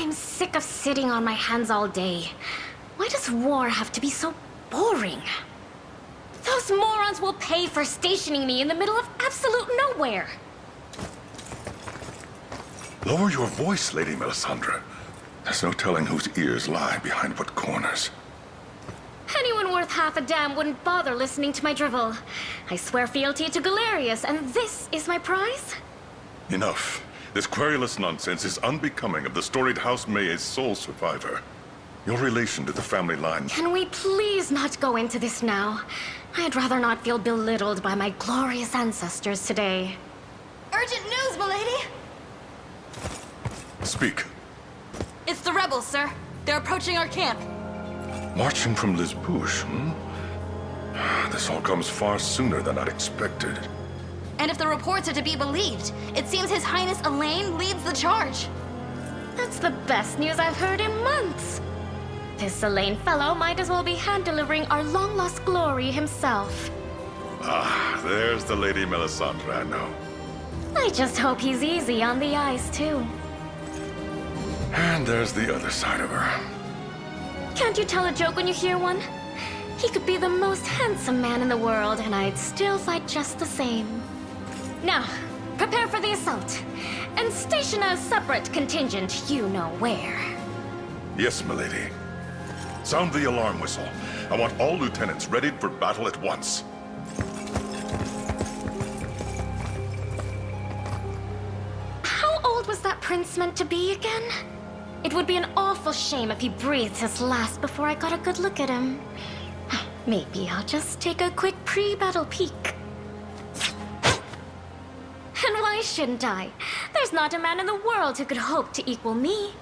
I'm sick of sitting on my hands all day. Why does war have to be so boring? Those morons will pay for stationing me in the middle of absolute nowhere. Lower your voice, Lady Melisandre. There's no telling whose ears lie behind what corners. Anyone worth half a damn wouldn't bother listening to my drivel. I swear fealty to Galerius, and this is my prize? Enough. This querulous nonsense is unbecoming of the storied House May's sole survivor. Your relation to the family line... Can we please not go into this now? I'd rather not feel belittled by my glorious ancestors today. Urgent news, milady! Speak. It's the rebels, sir. They're approaching our camp. Marching from Lisbouche, This all comes far sooner than I'd expected. And if the reports are to be believed, it seems His Highness Alain leads the charge. That's the best news I've heard in months. This Alain fellow might as well be hand-delivering our long-lost glory himself. Ah, there's the Lady Melisandre I know. I just hope he's easy on the eyes, too. And there's the other side of her. Can't you tell a joke when you hear one? He could be the most handsome man in the world, and I'd still fight just the same. Now, prepare for the assault. And station a separate contingent you know where. Yes, milady. Sound the alarm whistle. I want all lieutenants readied for battle at once. How old was that prince meant to be again? It would be an awful shame if he breathed his last before I got a good look at him. Maybe I'll just take a quick pre-battle peek. And why shouldn't I? There's not a man in the world who could hope to equal me.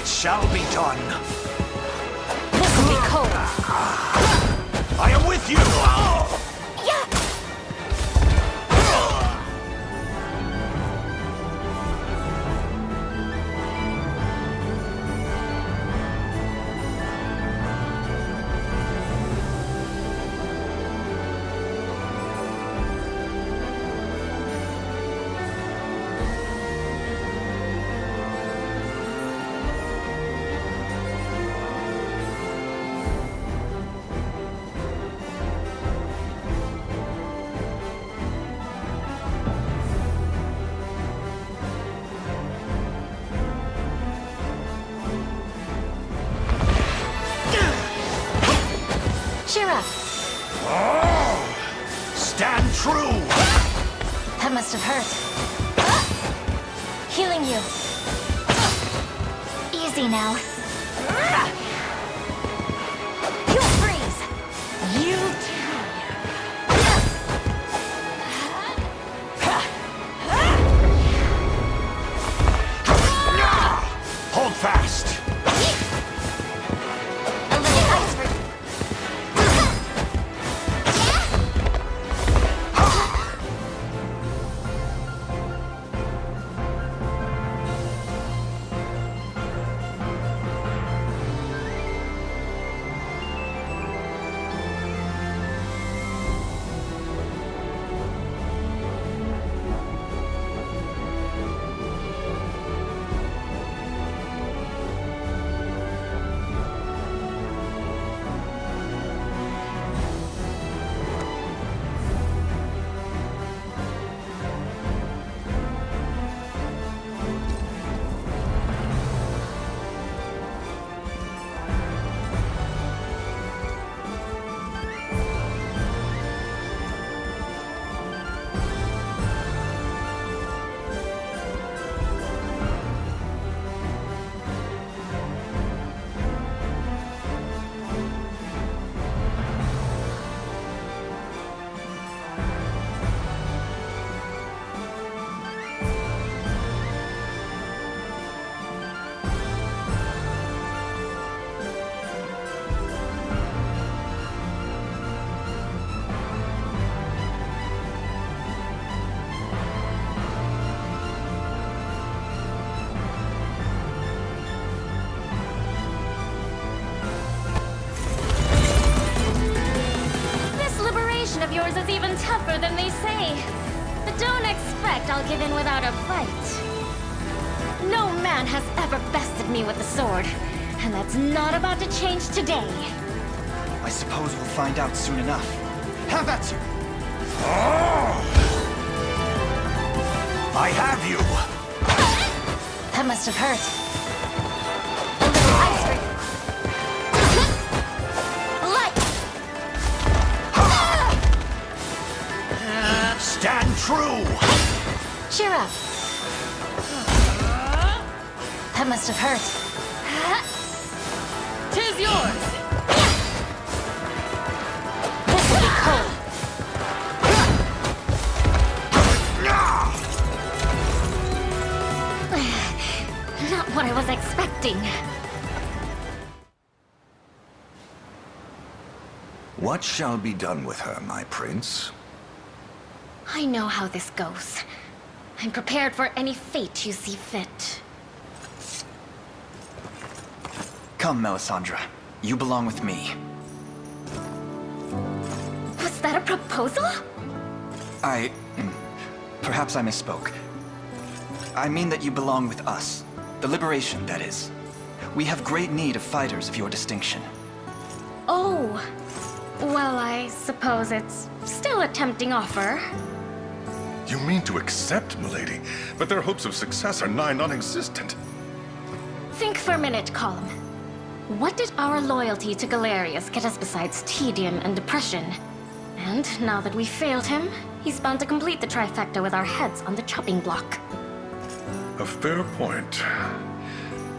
Shall be done. This will be cold. I am with you! Cheer up. Stand true! That must have hurt. Healing you. Easy now. You freeze! You Hold fast! a little ice for of yours is even tougher than they say. But don't expect I'll give in without a fight. No man has ever bested me with the sword, and that's not about to change today. I suppose we'll find out soon enough. Have at you! I have you! That must have hurt. A little ice for you. Stand true! Cheer up. That must have hurt. 'Tis yours! This will be cold. Not what I was expecting. What shall be done with her, my prince? I know how this goes. I'm prepared for any fate you see fit. Come, Melisandre. You belong with me. Was that a proposal? Perhaps I misspoke. I mean that you belong with us. The Liberation, that is. We have great need of fighters of your distinction. Oh. Well, I suppose it's still a tempting offer. You mean to accept, milady, but their hopes of success are nigh non-existent. Think for a minute, Colum. What did our loyalty to Galerius get us besides tedium and depression? And now that we failed him, he's bound to complete the trifecta with our heads on the chopping block. A fair point.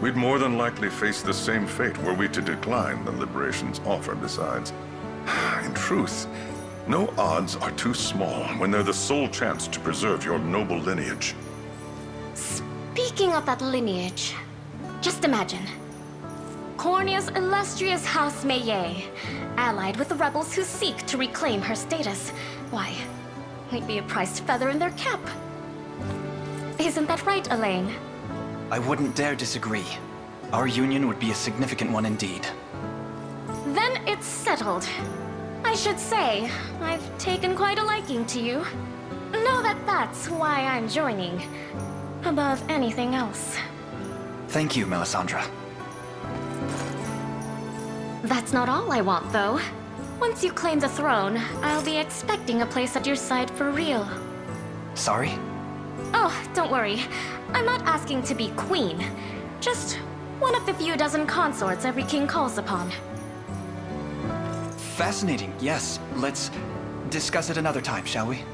We'd more than likely face the same fate were we to decline the Liberation's offer besides. In truth, no odds are too small when they're the sole chance to preserve your noble lineage. Speaking of that lineage, just imagine. Cornia's illustrious House Meillet, allied with the rebels who seek to reclaim her status. Why, we'd be a prized feather in their cap. Isn't that right, Alain? I wouldn't dare disagree. Our union would be a significant one indeed. Then it's settled. I should say, I've taken quite a liking to you. Know that that's why I'm joining, above anything else. Thank you, Melisandre. That's not all I want, though. Once you claim the throne, I'll be expecting a place at your side for real. Sorry? Oh, don't worry. I'm not asking to be queen. Just one of the few dozen consorts every king calls upon. Fascinating, yes. Let's discuss it another time, shall we?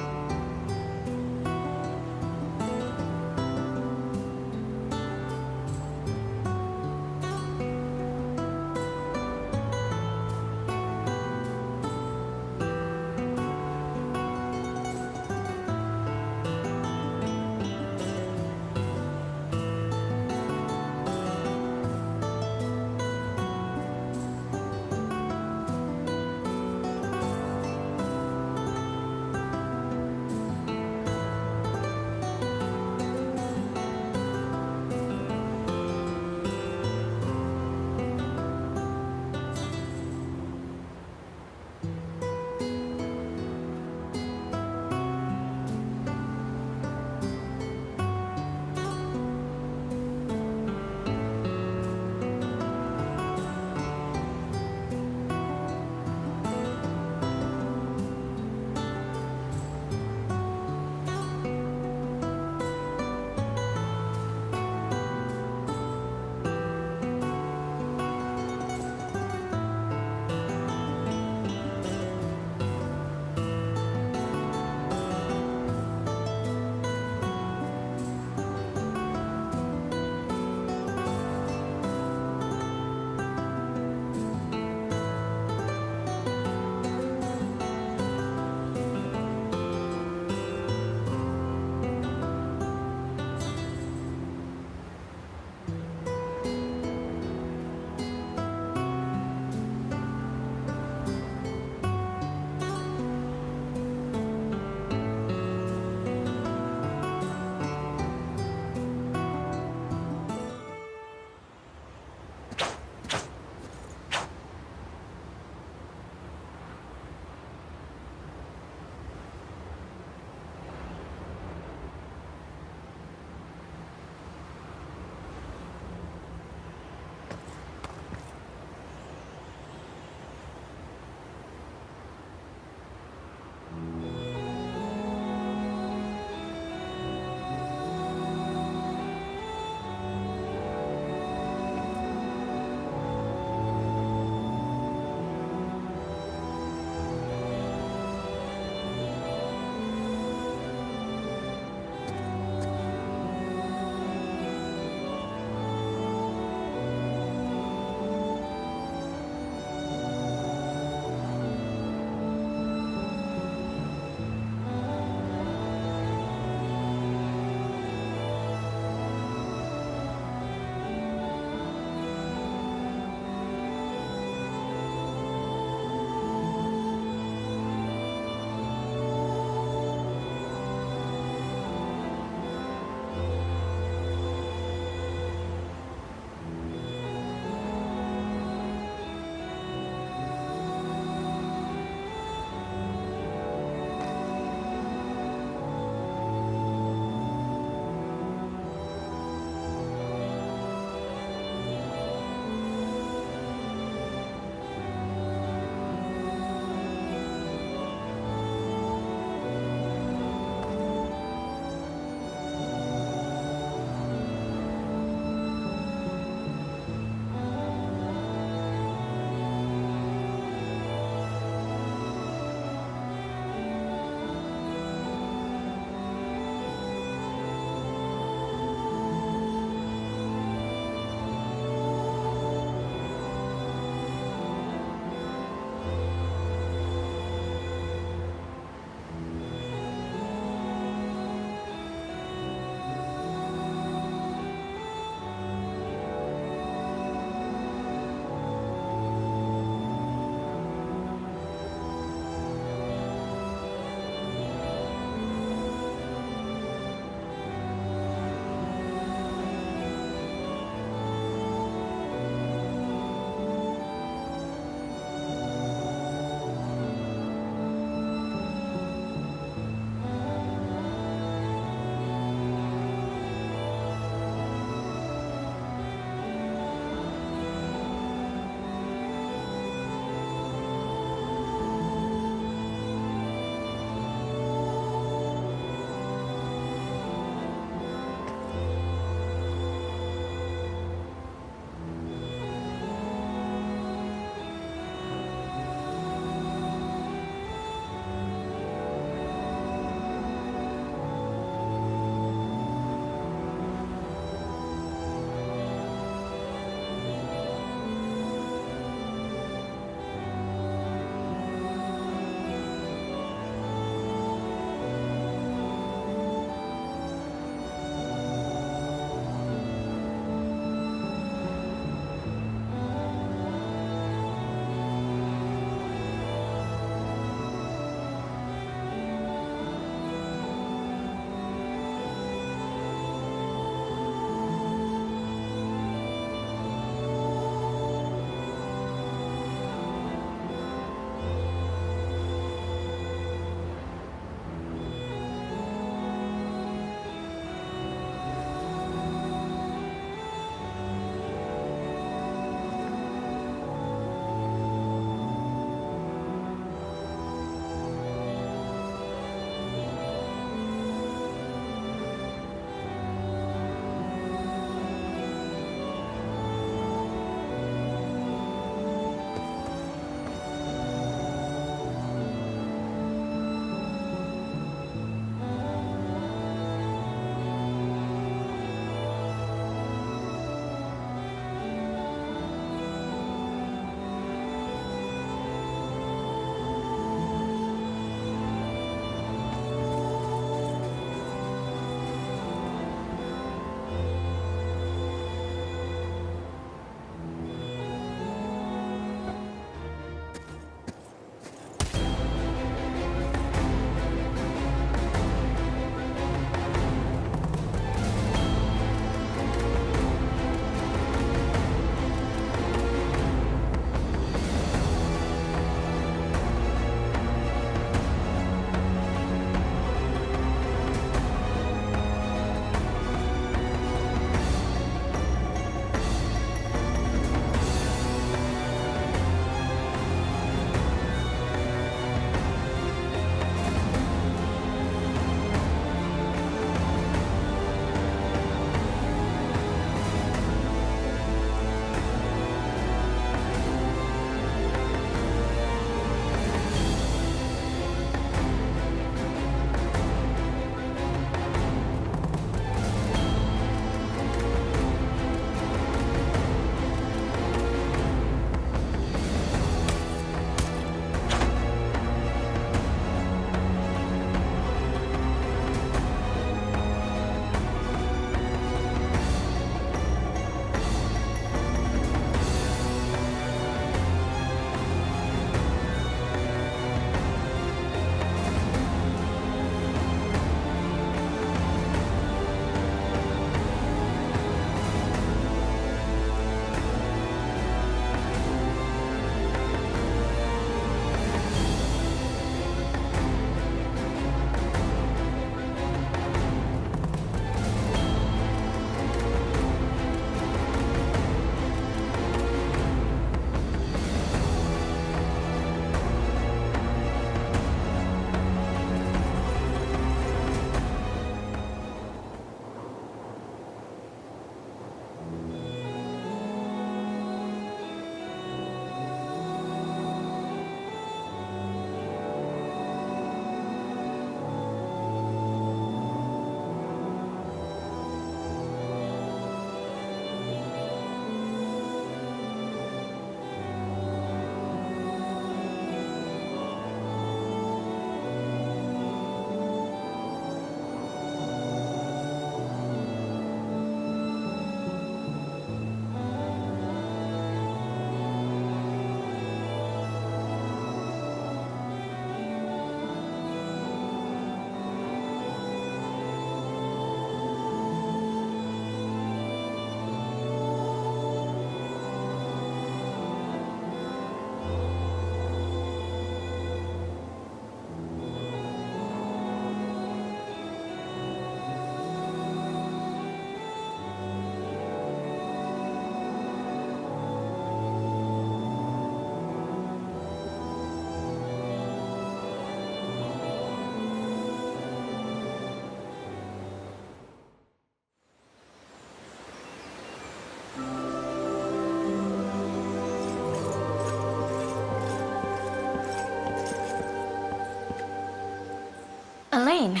Alain,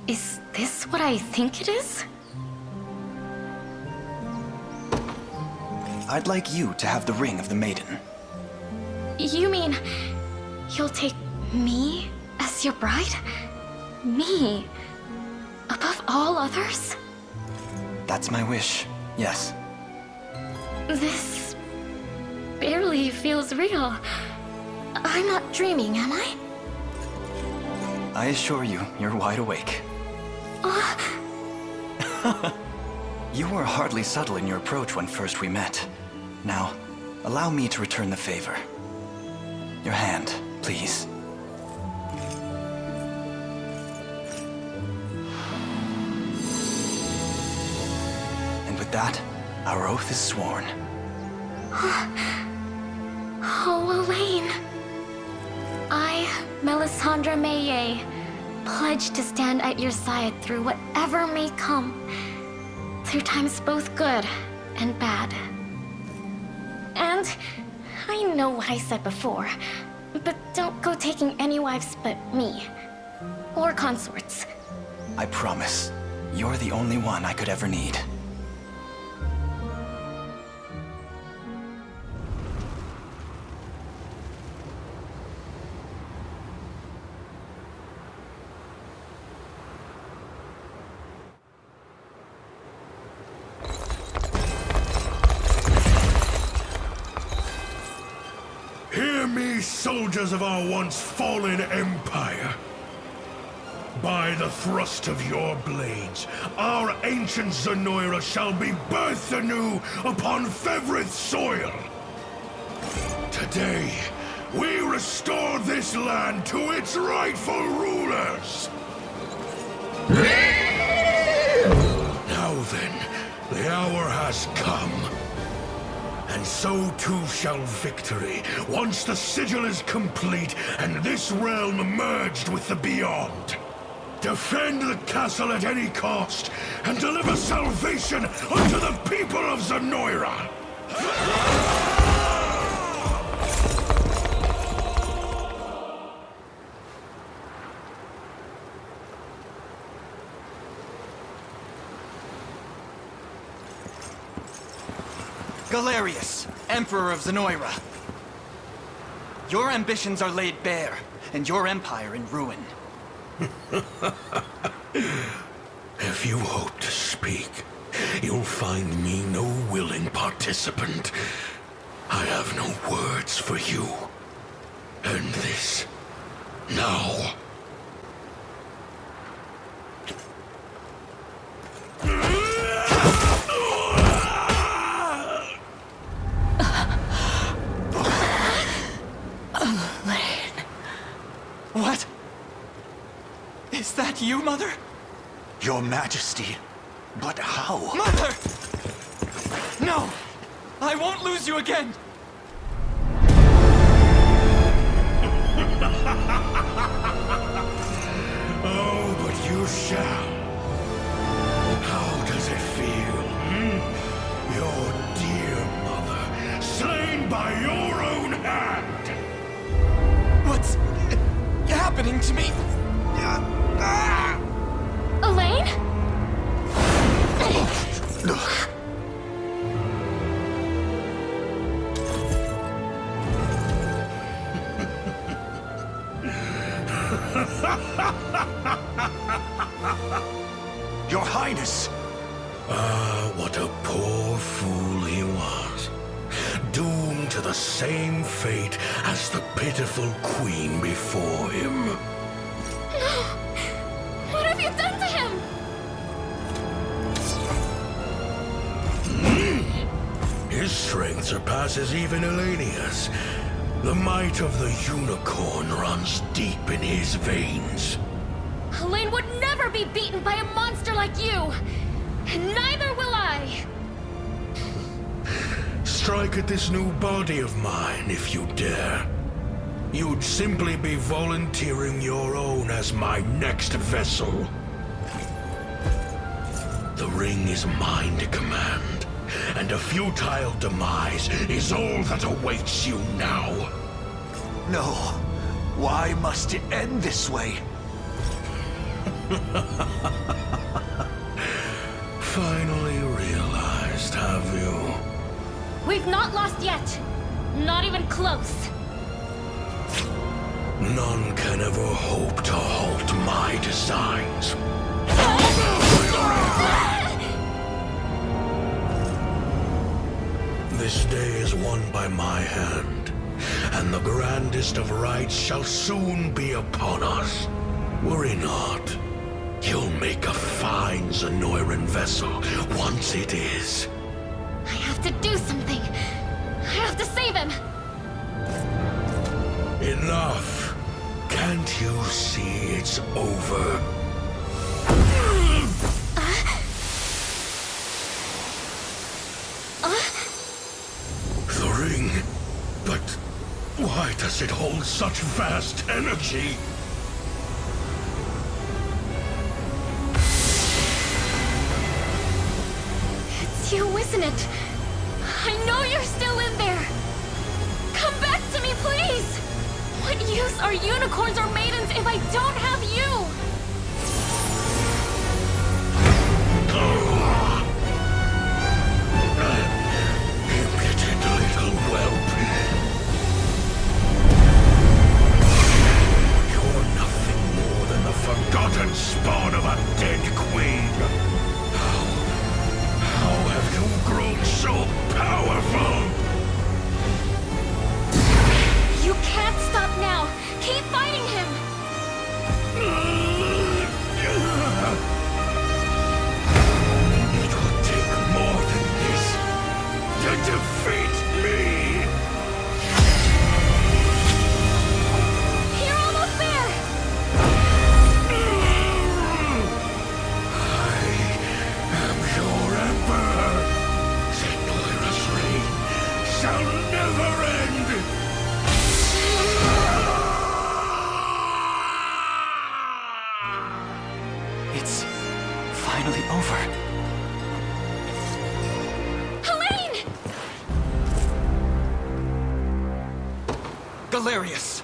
is this what I think it is? I'd like you to have the ring of the maiden. You mean you'll take me as your bride? Me? Above all others? That's my wish, yes. This barely feels real. I'm not dreaming, am I? I assure you, you're wide awake. You were hardly subtle in your approach when first we met. Now, allow me to return the favor. Your hand, please. And with that, our oath is sworn. Oh, Alain. I, Melisandre Maye, pledge to stand at your side through whatever may come. Through times both good and bad. And I know what I said before, but don't go taking any wives but me. Or consorts. I promise, you're the only one I could ever need. Hear me, soldiers of our once fallen empire. By the thrust of your blades, our ancient Zenoira shall be birthed anew upon Fevrith soil. Today, we restore this land to its rightful rulers. Now then, the hour has come. And so too shall victory, once the sigil is complete and this realm merged with the beyond. Defend the castle at any cost, and deliver salvation unto the people of Zenoira! Galerius, Emperor of Zenoira. Your ambitions are laid bare, and your empire in ruin. If you hope to speak, you'll find me no willing participant. I have no words for you. End this. Now. What? Is that you, Mother? Your Majesty. But how? Mother! No! I won't lose you again! Oh, but you shall. How does it feel? Your dear mother, slain by your own hand! What's happening to me? Alain? Your Highness! Ah, what a poor fool he was. Doomed to the same fate as the pitiful queen before him. No! What have you done to him? His strength surpasses even Elenia's. The might of the unicorn runs deep in his veins. Alain would never be beaten by a monster like you! And neither will I! Strike at this new body of mine if you dare. You'd simply be volunteering your own as my next vessel. The ring is mine to command, and a futile demise is all that awaits you now. No. Why must it end this way? Finally realized, have you? We've not lost yet. Not even close. None can ever hope to halt my designs. This day is won by my hand, and the grandest of rights shall soon be upon us. Worry not. You'll make a fine Zenoiran vessel once it is. I have to do something. I have to save him. Enough. Can't you see it's over? The ring. But why does it hold such vast energy? It's you, isn't it? I know you're still in there. Come back to me, please. What use are unicorns or maidens if I don't have you? Impudent little whelp. You're nothing more than the forgotten spawn of a dead queen. How have you grown so powerful? You can't stop now. Keep fighting him. It will take more than this to defeat me. You're almost there. I am your emperor. Zenoira's reign shall never end. It's finally over. Alain! Galerius,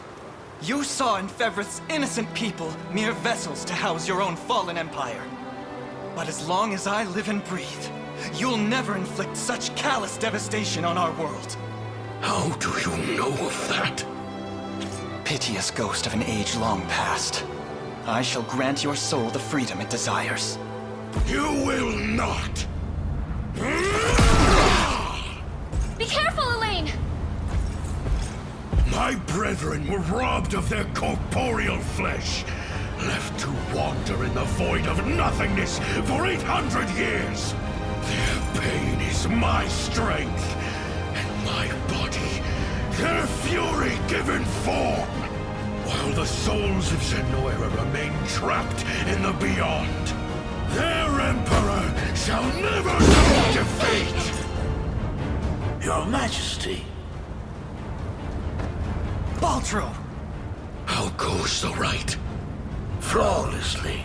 you saw in Fevrith's innocent people mere vessels to house your own fallen empire. But as long as I live and breathe, you'll never inflict such callous devastation on our world. How do you know of that? Piteous ghost of an age long past. I shall grant your soul the freedom it desires. You will not! Be careful, Alain! My brethren were robbed of their corporeal flesh, left to wander in the void of nothingness for 800 years. Their pain is my strength, and my body, their fury given form. While the souls of Zenoira remain trapped in the beyond, their emperor shall never know defeat! Your Majesty. Baltro! How goes the rite? Flawlessly.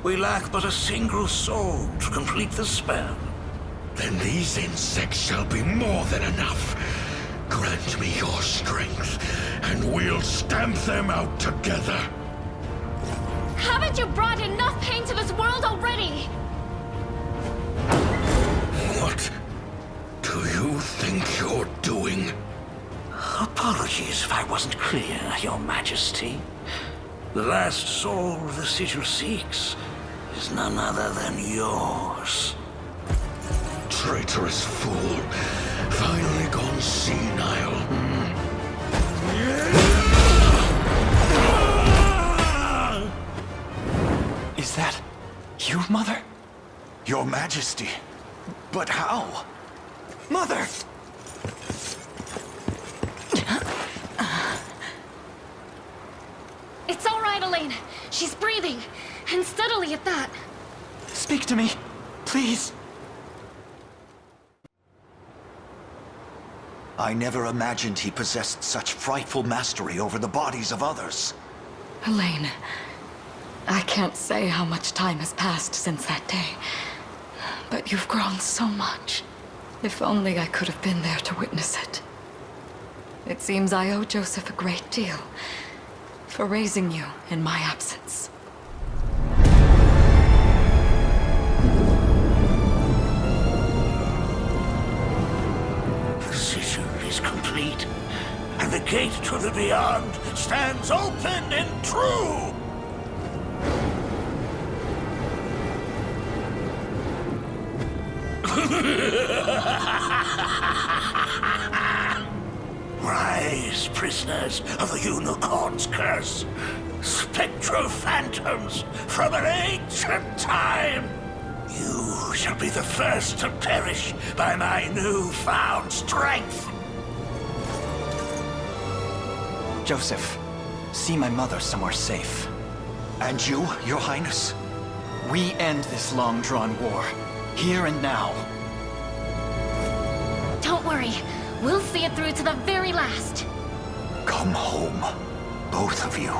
We lack but a single soul to complete the spell. Then these insects shall be more than enough. Grant me your strength, and we'll stamp them out together. Haven't you brought enough pain to this world already? What do you think you're doing? Apologies if I wasn't clear, Your Majesty. The last soul the sigil seeks is none other than yours. Traitorous fool. Finally gone senile. Is that you, Mother? Your Majesty. But how? Mother! It's all right, Alain. She's breathing. And steadily at that. Speak to me, please. I never imagined he possessed such frightful mastery over the bodies of others. Alain, I can't say how much time has passed since that day, but you've grown so much. If only I could have been there to witness it. It seems I owe Joseph a great deal for raising you in my absence. complete, and the gate to the beyond stands open and true. Rise, prisoners of the Unicorn's curse, spectral phantoms from an ancient time. You shall be the first to perish by my newfound strength. Joseph, see my mother somewhere safe. And you, Your Highness? We end this long-drawn war, here and now. Don't worry. We'll see it through to the very last. Come home, both of you.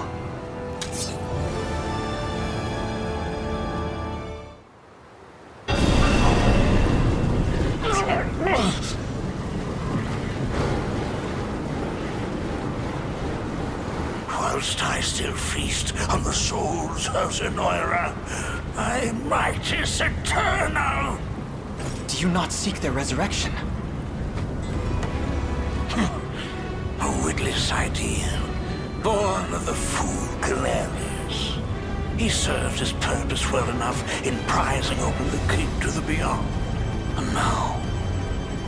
Whilst I still feast on the souls of Zenoira, my might is eternal. Do you not seek their resurrection? A witless ideal, born of the fool Galerius. He served his purpose well enough in prizing open the gate to the beyond. And now,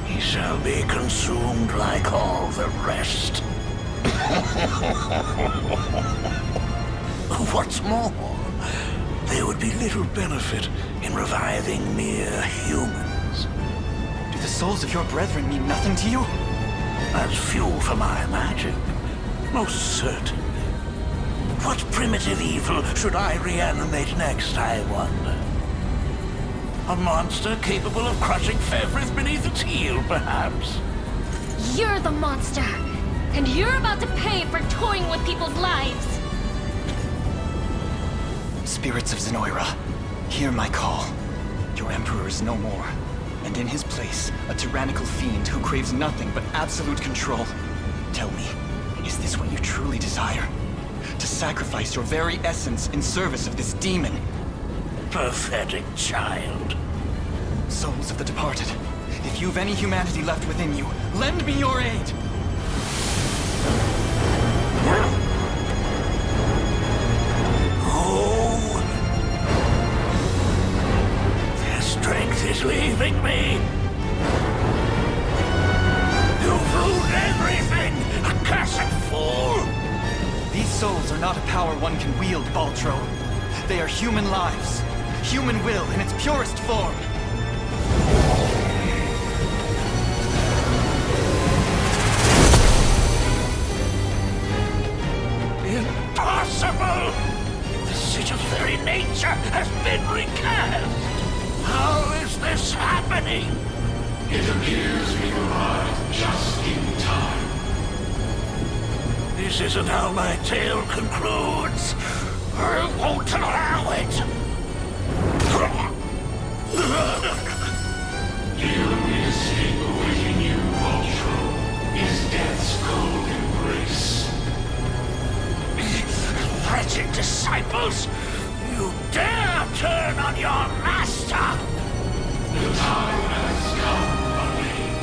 he shall be consumed like all the rest. What's more, there would be little benefit in reviving mere humans. Do the souls of your brethren mean nothing to you? As fuel for my magic, most certain. What primitive evil should I reanimate next, I wonder? A monster capable of crushing Fevris beneath its heel, perhaps? You're the monster. And you're about to pay for toying with people's lives. Spirits of Zenoira, hear my call. Your Emperor is no more. And in his place, a tyrannical fiend who craves nothing but absolute control. Tell me, is this what you truly desire? To sacrifice your very essence in service of this demon? Pathetic child. Souls of the departed, if you've any humanity left within you, lend me your aid! Oh! Their strength is leaving me! You've ruined everything! Accursed fool! These souls are not a power one can wield, Baltro. They are human lives. Human will in its purest form. Impossible! The sigil's very nature has been recast! How is this happening? It appears we arrived just in time. This isn't how my tale concludes. I won't allow it! The only escape awaiting you, Ultro, is death's cold embrace. Wretched disciples! You dare turn on your master! The time has come, Alain.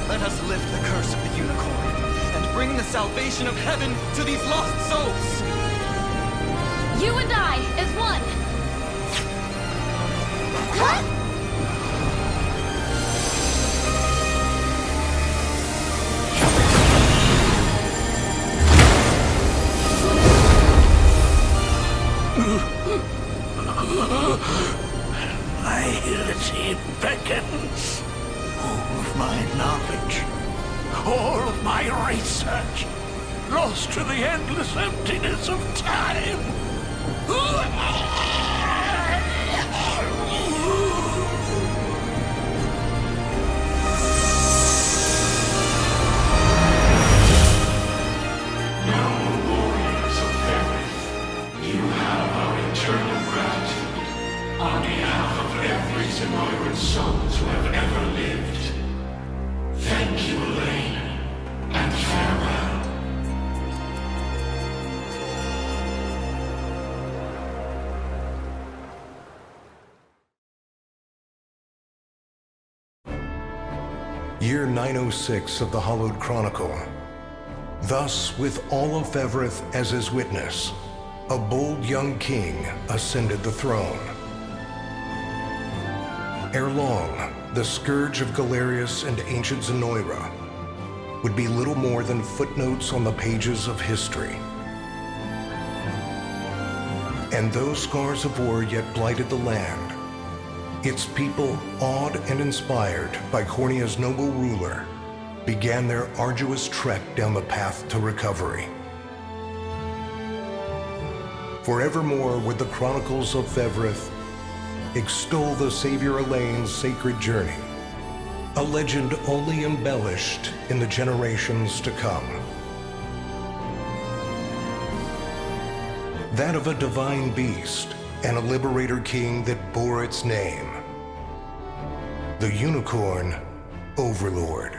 Let us lift the curse of the unicorn and bring the salvation of heaven to these lost souls! You and I as one. Huh? My guillotine beckons. All of my knowledge, all of my research, lost to the endless emptiness of time. Noble warriors of Ferrith, you have our eternal gratitude on behalf of every Zenoiran souls who have ever lived. Thank you, Alain, and farewell. Year 906 of the Hallowed Chronicle. Thus, with all of Fevrith as his witness, a bold young king ascended the throne. Ere long, the scourge of Galerius and ancient Zenoira would be little more than footnotes on the pages of history. And though scars of war yet blighted the land, its people, awed and inspired by Cornia's noble ruler, began their arduous trek down the path to recovery. Forevermore would the Chronicles of Fevrith extol the Savior Alain's sacred journey, a legend only embellished in the generations to come. That of a divine beast and a liberator king that bore its name, the unicorn Overlord.